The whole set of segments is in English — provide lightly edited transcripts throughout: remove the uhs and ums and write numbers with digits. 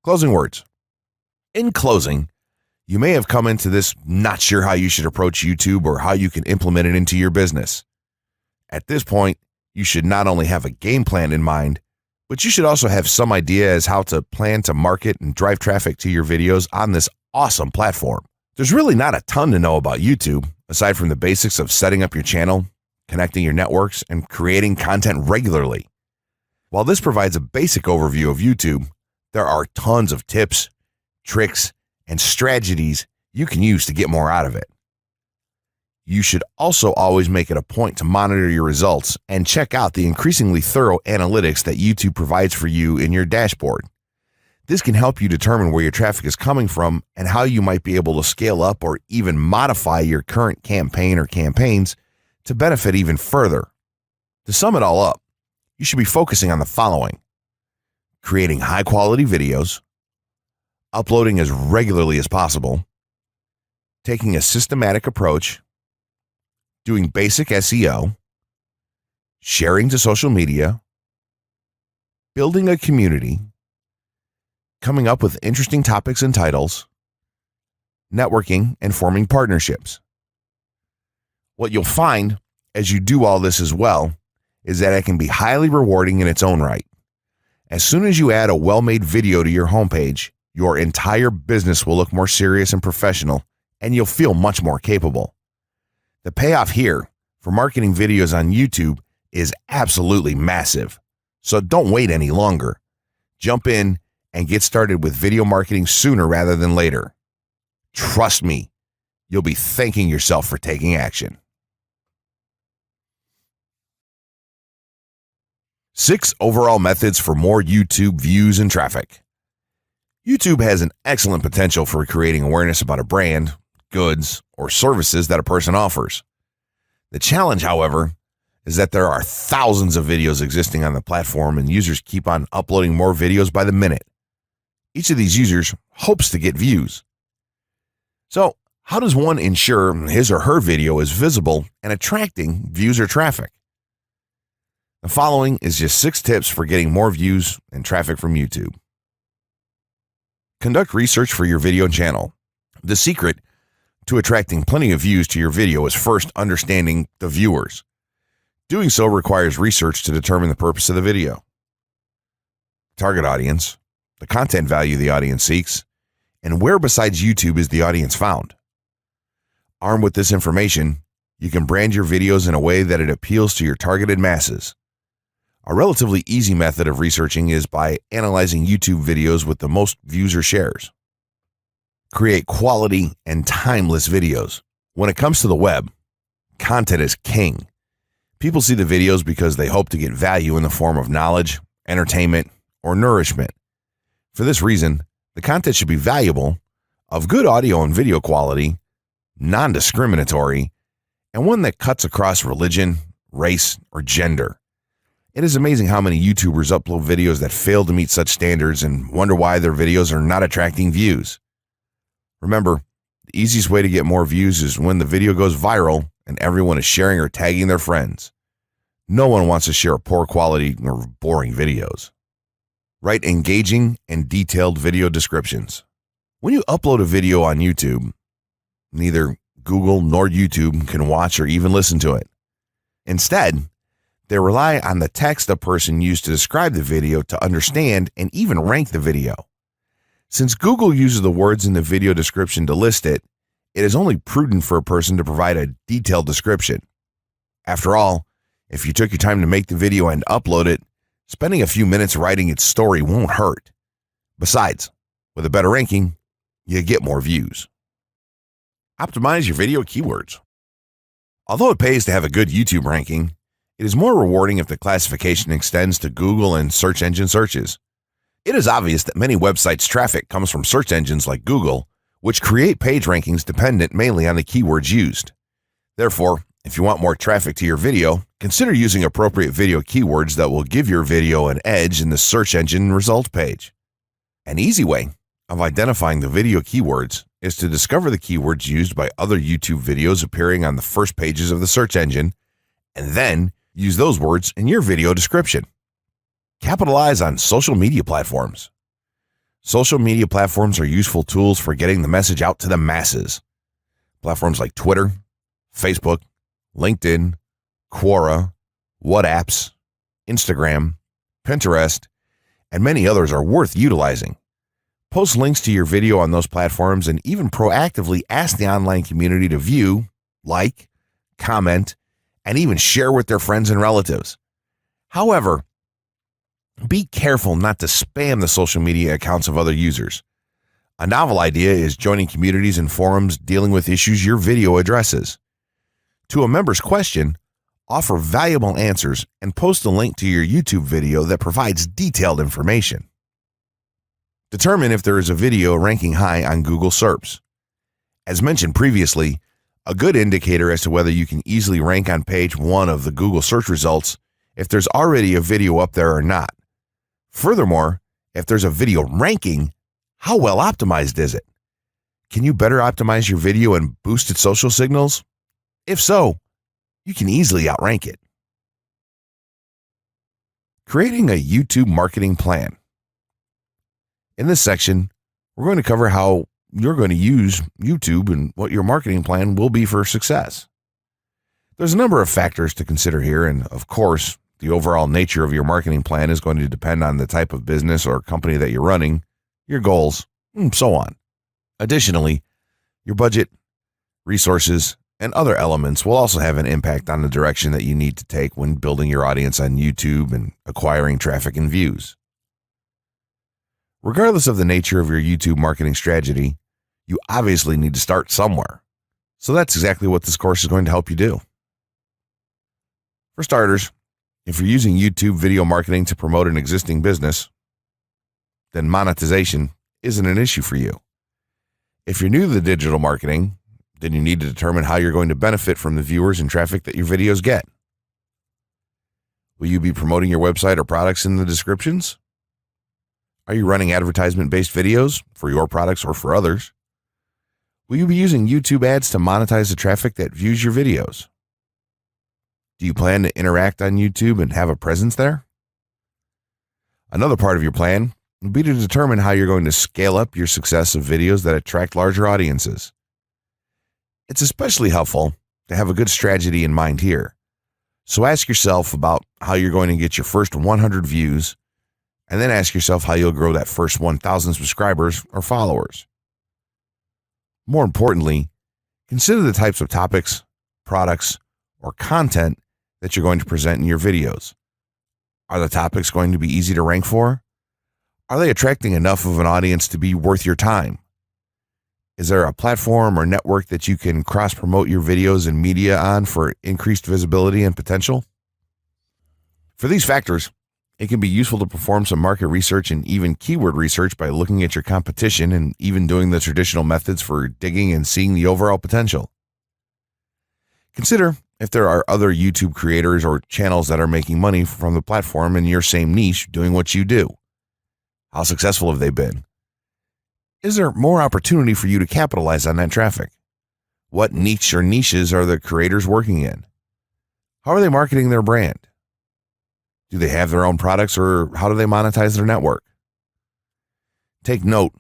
Closing words. In closing, you may have come into this not sure how you should approach YouTube or how you can implement it into your business. At this point, you should not only have a game plan in mind, but you should also have some idea as how to plan to market and drive traffic to your videos on this awesome platform. There's really not a ton to know about YouTube, aside from the basics of setting up your channel, connecting your networks, and creating content regularly. While this provides a basic overview of YouTube, there are tons of tips, tricks, and strategies you can use to get more out of it. You should also always make it a point to monitor your results and check out the increasingly thorough analytics that YouTube provides for you in your dashboard. This can help you determine where your traffic is coming from and how you might be able to scale up or even modify your current campaign or campaigns to benefit even further. To sum it all up, you should be focusing on the following: creating high-quality videos, uploading as regularly as possible, taking a systematic approach, doing basic SEO, sharing to social media, building a community, coming up with interesting topics and titles, networking, and forming partnerships. What you'll find as you do all this as well is that it can be highly rewarding in its own right. As soon as you add a well-made video to your homepage, your entire business will look more serious and professional, and you'll feel much more capable. The payoff here for marketing videos on YouTube is absolutely massive. So don't wait any longer. Jump in and get started with video marketing sooner rather than later. Trust me, you'll be thanking yourself for taking action. 6 overall methods for more YouTube views and traffic. YouTube has an excellent potential for creating awareness about a brand, goods, or services that a person offers. The challenge, however, is that there are thousands of videos existing on the platform and users keep on uploading more videos by the minute. Each of these users hopes to get views. So, how does one ensure his or her video is visible and attracting views or traffic? The following is just 6 tips for getting more views and traffic from YouTube. Conduct research for your video channel. The secret to attracting plenty of views to your video is first understanding the viewers. Doing so requires research to determine the purpose of the video, target audience, the content value the audience seeks, and where besides YouTube is the audience found. Armed with this information, you can brand your videos in a way that it appeals to your targeted masses. A relatively easy method of researching is by analyzing YouTube videos with the most views or shares. Create quality and timeless videos. When it comes to the web, content is king. People see the videos because they hope to get value in the form of knowledge, entertainment, or nourishment. For this reason, the content should be valuable, of good audio and video quality, non-discriminatory, and one that cuts across religion, race, or gender. It is amazing how many YouTubers upload videos that fail to meet such standards and wonder why their videos are not attracting views. Remember, the easiest way to get more views is when the video goes viral and everyone is sharing or tagging their friends. No one wants to share poor quality or boring videos. Write engaging and detailed video descriptions. When you upload a video on YouTube, neither Google nor YouTube can watch or even listen to it. Instead, they rely on the text a person used to describe the video to understand and even rank the video. Since Google uses the words in the video description to list it, it is only prudent for a person to provide a detailed description. After all, if you took your time to make the video and upload it, spending a few minutes writing its story won't hurt. Besides, with a better ranking, you get more views. Optimize your video keywords. Although it pays to have a good YouTube ranking, it is more rewarding if the classification extends to Google and search engine searches. It is obvious that many websites' traffic comes from search engines like Google, which create page rankings dependent mainly on the keywords used. Therefore, if you want more traffic to your video, consider using appropriate video keywords that will give your video an edge in the search engine results page. An easy way of identifying the video keywords is to discover the keywords used by other YouTube videos appearing on the first pages of the search engine, and then use those words in your video description. Capitalize on social media platforms. Social media platforms are useful tools for getting the message out to the masses. Platforms like Twitter, Facebook, LinkedIn, Quora, WhatsApps, Instagram, Pinterest, and many others are worth utilizing. Post links to your video on those platforms and even proactively ask the online community to view, like, comment, and even share with their friends and relatives. However, be careful not to spam the social media accounts of other users. A novel idea is joining communities and forums dealing with issues your video addresses. To a member's question, offer valuable answers and post a link to your YouTube video that provides detailed information. Determine if there is a video ranking high on Google SERPs. As mentioned previously, a good indicator as to whether you can easily rank on page 1 of the Google search results if there's already a video up there or not. Furthermore, if there's a video ranking, how well optimized is it? Can you better optimize your video and boost its social signals? If so, you can easily outrank it. Creating a YouTube marketing plan. In this section, we're going to cover how you're going to use YouTube and what your marketing plan will be for success. There's a number of factors to consider here, and of course, the overall nature of your marketing plan is going to depend on the type of business or company that you're running, your goals, and so on. Additionally, your budget, resources, and other elements will also have an impact on the direction that you need to take when building your audience on YouTube and acquiring traffic and views. Regardless of the nature of your YouTube marketing strategy, you obviously need to start somewhere. So that's exactly what this course is going to help you do. For starters, if you're using YouTube video marketing to promote an existing business, then monetization isn't an issue for you. If you're new to the digital marketing, then you need to determine how you're going to benefit from the viewers and traffic that your videos get. Will you be promoting your website or products in the descriptions? Are you running advertisement-based videos for your products or for others? Will you be using YouTube ads to monetize the traffic that views your videos? Do you plan to interact on YouTube and have a presence there? Another part of your plan will be to determine how you're going to scale up your success of videos that attract larger audiences. It's especially helpful to have a good strategy in mind here. So ask yourself about how you're going to get your first 100 views, and then ask yourself how you'll grow that first 1,000 subscribers or followers. More importantly, consider the types of topics, products, or content that you're going to present in your videos. Are the topics going to be easy to rank for? Are they attracting enough of an audience to be worth your time? Is there a platform or network that you can cross-promote your videos and media on for increased visibility and potential? For these factors, it can be useful to perform some market research and even keyword research by looking at your competition and even doing the traditional methods for digging and seeing the overall potential. Consider if there are other YouTube creators or channels that are making money from the platform in your same niche doing what you do. How successful have they been? Is there more opportunity for you to capitalize on that traffic? What niche or niches are the creators working in? How are they marketing their brand? Do they have their own products, or how do they monetize their network? Take note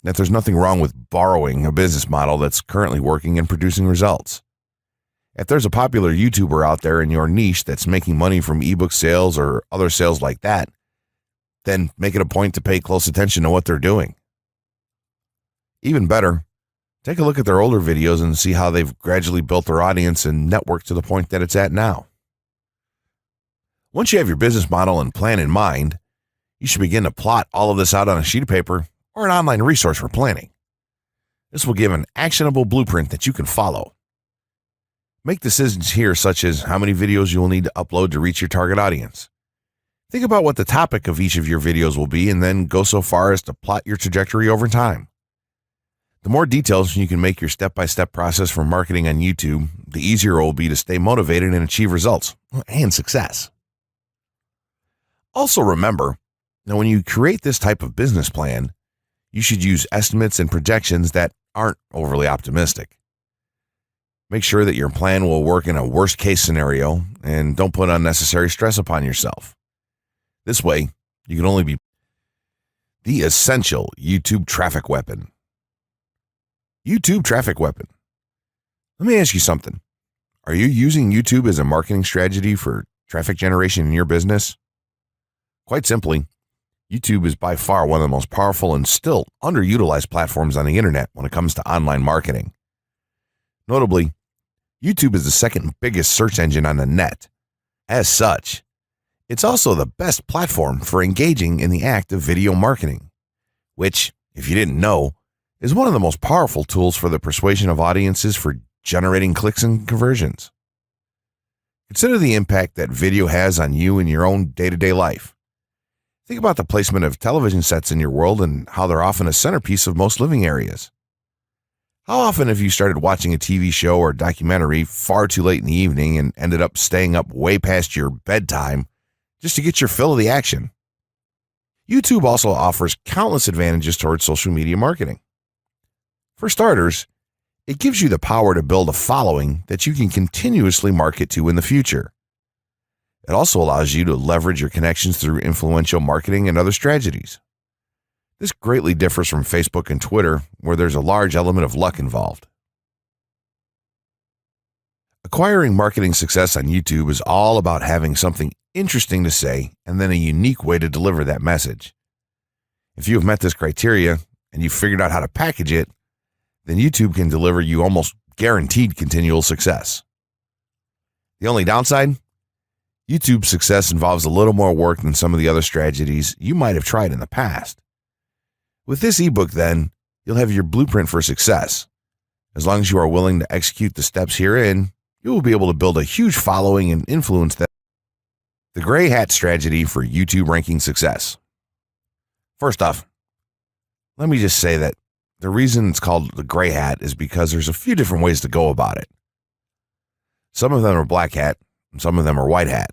that there's nothing wrong with borrowing a business model that's currently working and producing results. If there's a popular YouTuber out there in your niche that's making money from ebook sales or other sales like that, then make it a point to pay close attention to what they're doing. Even better, take a look at their older videos and see how they've gradually built their audience and network to the point that it's at now. Once you have your business model and plan in mind, you should begin to plot all of this out on a sheet of paper or an online resource for planning. This will give an actionable blueprint that you can follow. Make decisions here such as how many videos you will need to upload to reach your target audience. Think about what the topic of each of your videos will be and then go so far as to plot your trajectory over time. The more details you can make your step-by-step process for marketing on YouTube, the easier it will be to stay motivated and achieve results and success. Also remember that when you create this type of business plan, you should use estimates and projections that aren't overly optimistic. Make sure that your plan will work in a worst-case scenario and don't put unnecessary stress upon yourself. This way, you can only be The essential YouTube traffic weapon. YouTube traffic weapon. Let me ask you something. Are you using YouTube as a marketing strategy for traffic generation in your business? Quite simply, YouTube is by far one of the most powerful and still underutilized platforms on the internet when it comes to online marketing. Notably, YouTube is the second biggest search engine on the net. As such, it's also the best platform for engaging in the act of video marketing, which, if you didn't know, is one of the most powerful tools for the persuasion of audiences for generating clicks and conversions. Consider the impact that video has on you in your own day-to-day life. Think about the placement of television sets in your world and how they're often a centerpiece of most living areas. How often have you started watching a TV show or documentary far too late in the evening and ended up staying up way past your bedtime just to get your fill of the action? YouTube also offers countless advantages towards social media marketing. For starters, it gives you the power to build a following that you can continuously market to in the future. It also allows you to leverage your connections through influential marketing and other strategies. This greatly differs from Facebook and Twitter, where there's a large element of luck involved. Acquiring marketing success on YouTube is all about having something interesting to say and then a unique way to deliver that message. If you have met this criteria and you've figured out how to package it, then YouTube can deliver you almost guaranteed continual success. The only downside? YouTube's success involves a little more work than some of the other strategies you might have tried in the past. With this ebook, then, you'll have your blueprint for success. As long as you are willing to execute the steps herein, you will be able to build a huge following and influence that. The gray hat strategy for YouTube ranking success. First off, let me just say that the reason it's called the gray hat is because there's a few different ways to go about it. Some of them are black hat, and some of them are white hat.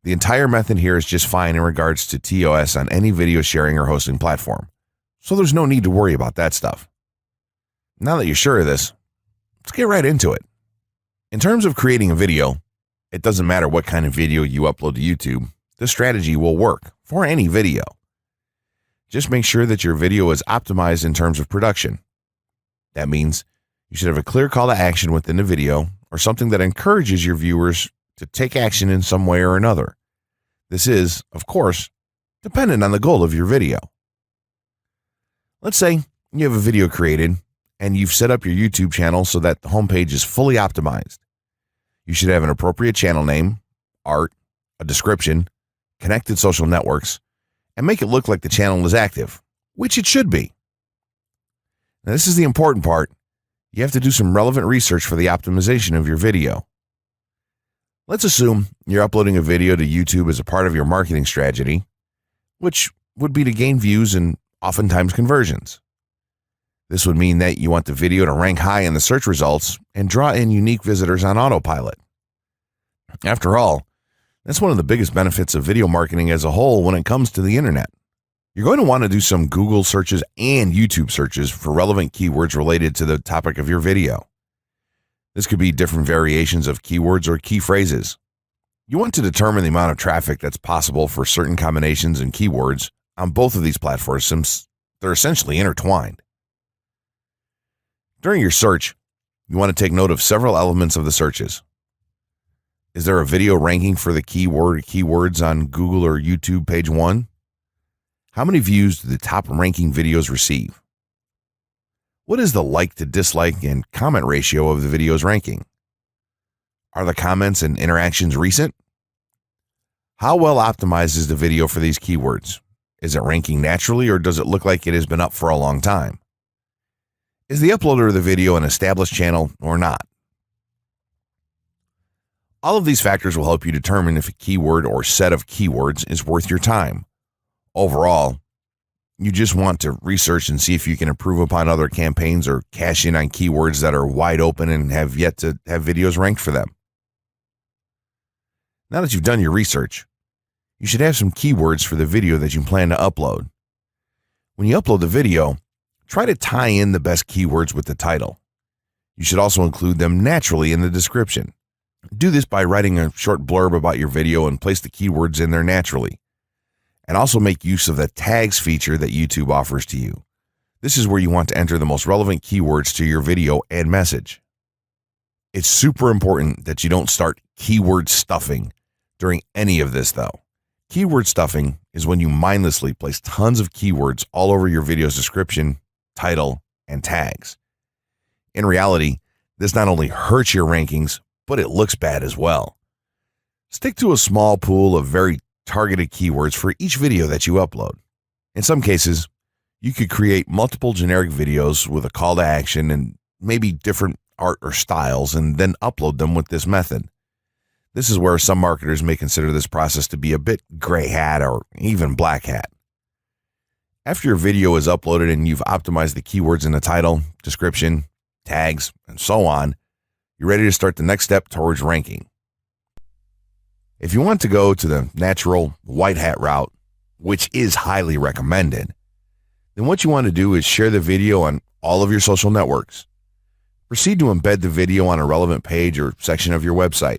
The entire method here is just fine in regards to TOS on any video sharing or hosting platform, so there's no need to worry about that stuff. Now that you're sure of this, let's get right into it. In terms of creating a video, it doesn't matter what kind of video you upload to YouTube, this strategy will work for any video. Just make sure that your video is optimized in terms of production. That means you should have a clear call to action within the video or something that encourages your viewers to take action in some way or another. This is, of course, dependent on the goal of your video. Let's say you have a video created and you've set up your YouTube channel so that the homepage is fully optimized. You should have an appropriate channel name, art, a description, connected social networks, and make it look like the channel is active, which it should be. Now, this is the important part. You have to do some relevant research for the optimization of your video. Let's assume you're uploading a video to YouTube as a part of your marketing strategy, which would be to gain views and oftentimes conversions. This would mean that you want the video to rank high in the search results and draw in unique visitors on autopilot. After all, that's one of the biggest benefits of video marketing as a whole when it comes to the internet. You're going to want to do some Google searches and YouTube searches for relevant keywords related to the topic of your video. This could be different variations of keywords or key phrases. You want to determine the amount of traffic that's possible for certain combinations and keywords on both of these platforms since they're essentially intertwined. During your search, you want to take note of several elements of the searches. Is there a video ranking for the keyword or keywords on Google or YouTube page 1? How many views do the top ranking videos receive? What is the like to dislike and comment ratio of the video's ranking? Are the comments and interactions recent? How well optimized is the video for these keywords? Is it ranking naturally or does it look like it has been up for a long time? Is the uploader of the video an established channel or not? All of these factors will help you determine if a keyword or set of keywords is worth your time. Overall, you just want to research and see if you can improve upon other campaigns or cash in on keywords that are wide open and have yet to have videos ranked for them. Now that you've done your research, you should have some keywords for the video that you plan to upload. When you upload the video, try to tie in the best keywords with the title. You should also include them naturally in the description. Do this by writing a short blurb about your video and place the keywords in there naturally. And also make use of the tags feature that YouTube offers to you. This is where you want to enter the most relevant keywords to your video and message. It's super important that you don't start keyword stuffing during any of this, though. Keyword stuffing is when you mindlessly place tons of keywords all over your video's description, title, and tags. In reality, this not only hurts your rankings, but it looks bad as well. Stick to a small pool of very targeted keywords for each video that you upload. In some cases, you could create multiple generic videos with a call to action and maybe different art or styles and then upload them with this method. This is where some marketers may consider this process to be a bit gray hat or even black hat. After your video is uploaded and you've optimized the keywords in the title, description, tags, and so on, you're ready to start the next step towards ranking. If you want to go to the natural white hat route, which is highly recommended, then what you want to do is share the video on all of your social networks. Proceed to embed the video on a relevant page or section of your website.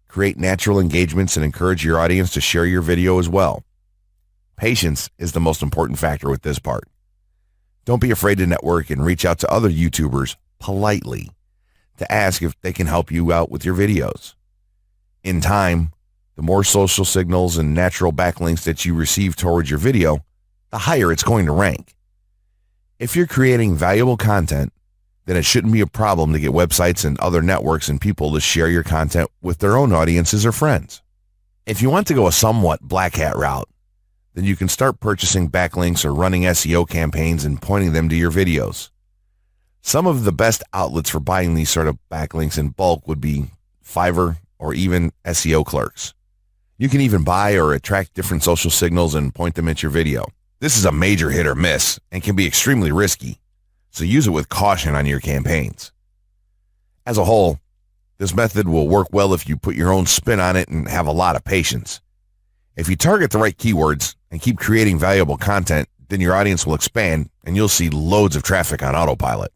Create natural engagements and encourage your audience to share your video as well. Patience is the most important factor with this part. Don't be afraid to network and reach out to other YouTubers politely to ask if they can help you out with your videos. In time, the more social signals and natural backlinks that you receive towards your video, the higher it's going to rank. If you're creating valuable content, then it shouldn't be a problem to get websites and other networks and people to share your content with their own audiences or friends. If you want to go a somewhat black hat route, then you can start purchasing backlinks or running SEO campaigns and pointing them to your videos. Some of the best outlets for buying these sort of backlinks in bulk would be Fiverr or even SEO clerks. You can even buy or attract different social signals and point them at your video. This is a major hit or miss and can be extremely risky, so use it with caution on your campaigns. As a whole, this method will work well if you put your own spin on it and have a lot of patience. If you target the right keywords and keep creating valuable content, then your audience will expand and you'll see loads of traffic on autopilot.